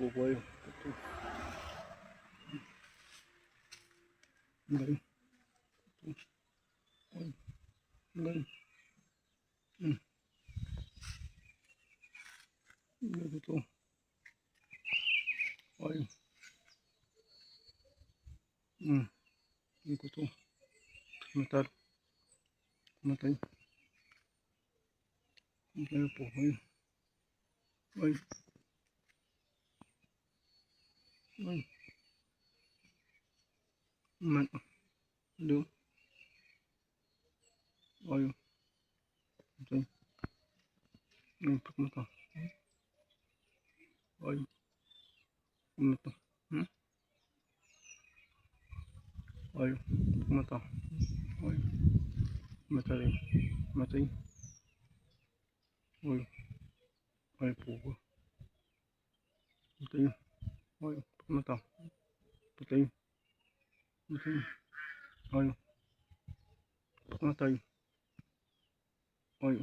bubuhay. Ito. Galing. Ito. Ay. Galing. Ito. Ay. Ito. Matar. Matay. Matay po. Ay. Ay. Ay. Man. Doon. Ay. Matay. Ay. Pagmata. Ay. Pagmata. Ay. Pagmata. Ay. Matay. Matay. Ay. Ay po. Matay. Ay. Pagmata. Patay. Matay. Ay. Patay. Ay.